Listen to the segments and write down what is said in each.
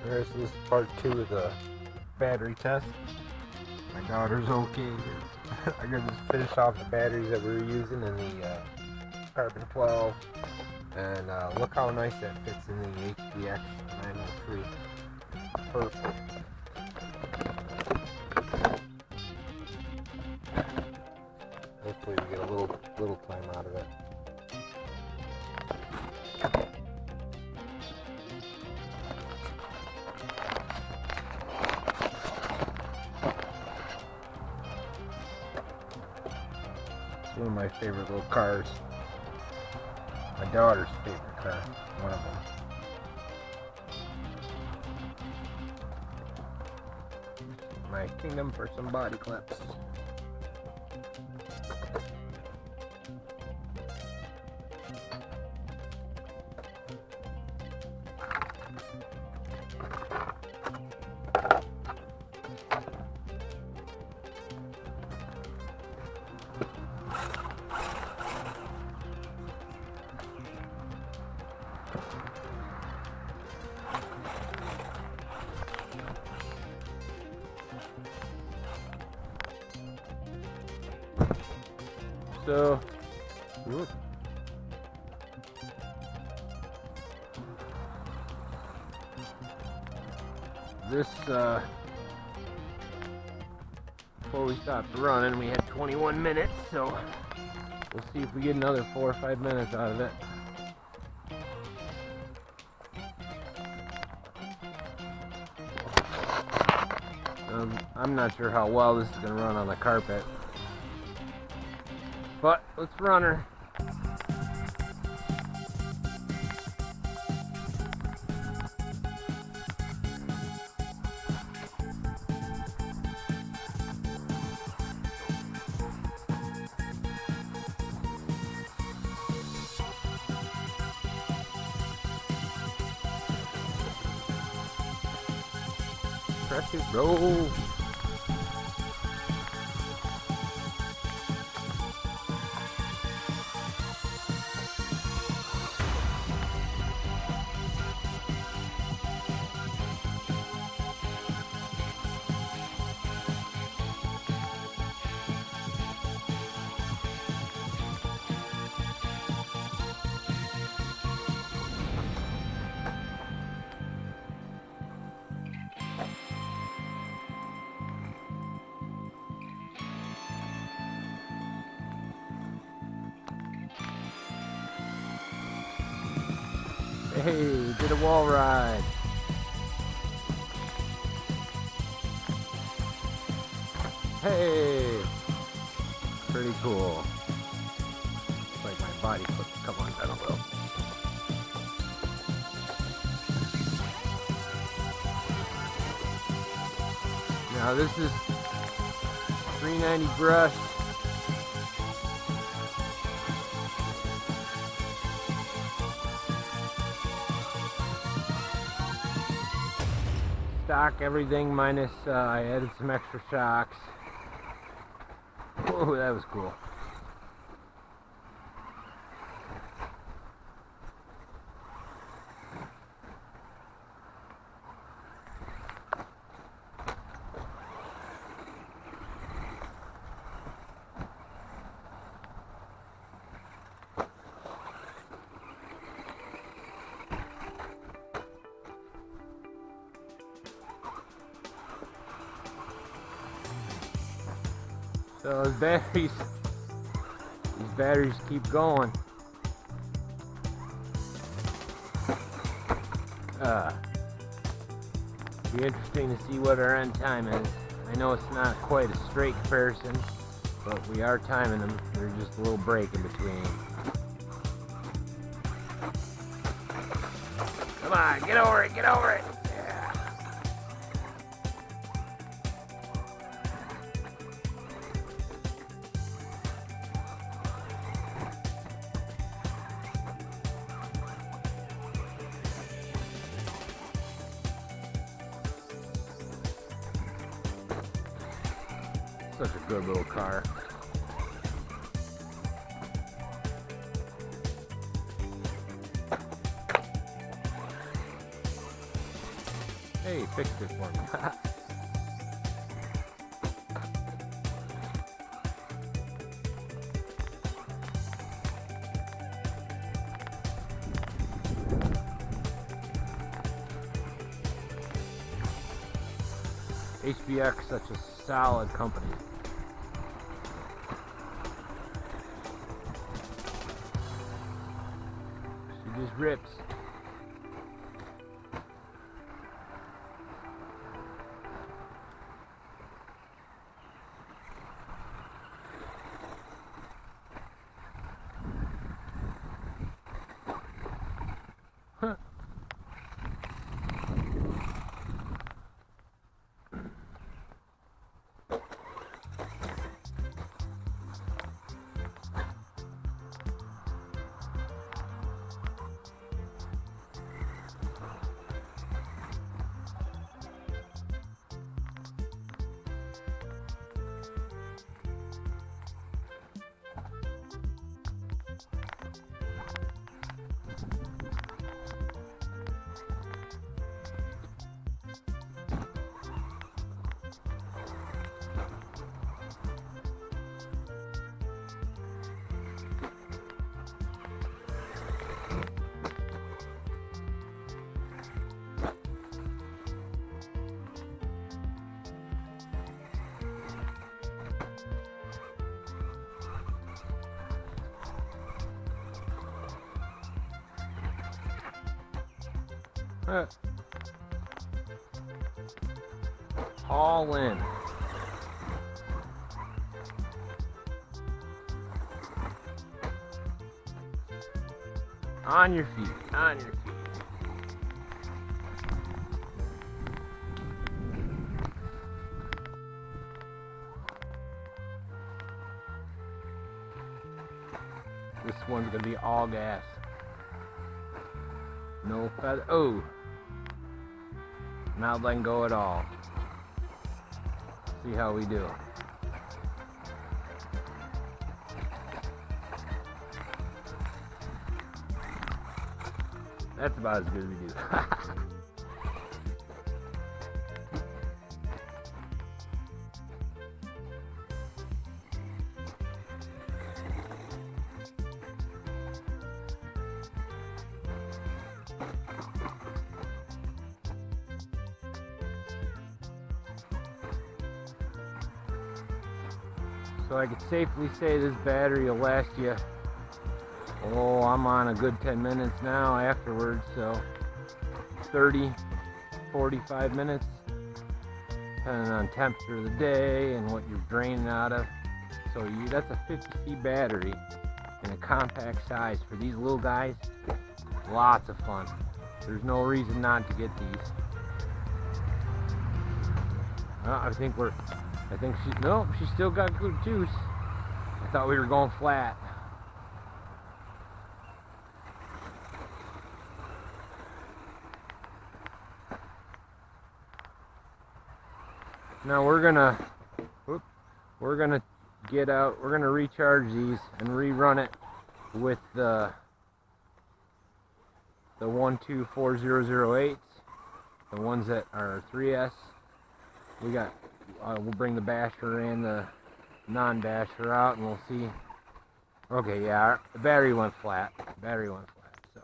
This is part 2 of the battery test. My daughter's okay. I'm gonna just finish off the batteries that we were using in the carbon 12, and look how nice that fits in the HBX 903. Perfect. Hopefully we get a little time out of it. It's one of my favorite little cars. My daughter's favorite car, one of them. My kingdom for some body clips. So, this, before we stopped running, we had 21 minutes, so we'll see if we get another 4 or 5 minutes out of it. I'm not sure how well this is going to run on the carpet. But let's run her. Press it, roll. Hey, did a wall ride. Hey, pretty cool. Looks like my body clip. Come on, down a little. Now this is 390 brush. Stock everything minus I added some extra shocks. Whoa, that was cool. So these batteries keep going. Be interesting to see what our end time is. I know it's not quite a straight comparison, but we are timing them. There's just a little break in between. Come on, get over it, get over it. Such a good little car. Hey, fixed it for me. HBX, such a solid company. She just rips. Huh. All in. On your feet, on your feet. This one's gonna be all gas. No feather. Oh, not letting go at all. See how we do. That's about as good as we do. So I could safely say this battery will last you, oh, I'm on a good 10 minutes now afterwards, so 30, 45 minutes, depending on temperature of the day and what you're draining out of. So that's a 50C battery in a compact size. For these little guys, lots of fun. There's no reason not to get these. She still got good juice. I thought we were going flat. Now we're gonna get out, we're gonna recharge these and rerun it with the 1240008s, the ones that are 3S. We'll bring the basher and the non-basher out and we'll see. Okay, yeah, the battery went flat. So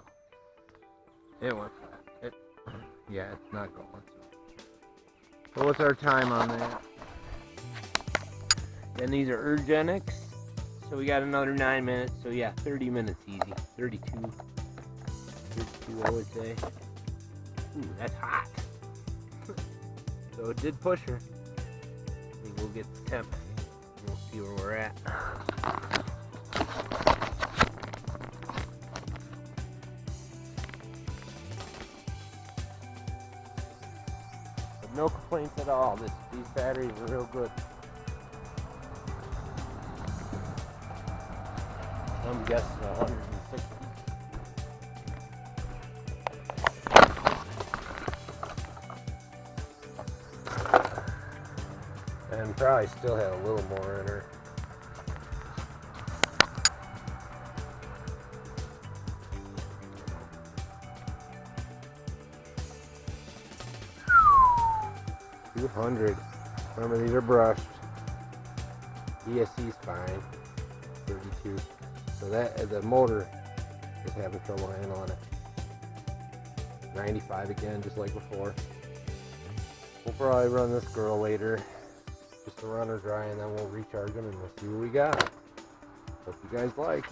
it went flat. Yeah, it's not going. So what's our time on that? And these are URGENEX. So we got another 9 minutes. So yeah, 30 minutes easy. 32 I would say. Ooh, that's hot. So it did push her. We'll get the temp. We'll see where we're at. But no complaints at all. These batteries are real good. I'm guessing 160. And probably still had a little more in her. 200. Remember, these are brushed. ESC's fine. 32. So that the motor is having trouble handling it. 95 again, just like before. We'll probably run this girl later, just to run her dry, and then we'll recharge them and we'll see what we got. Hope you guys like.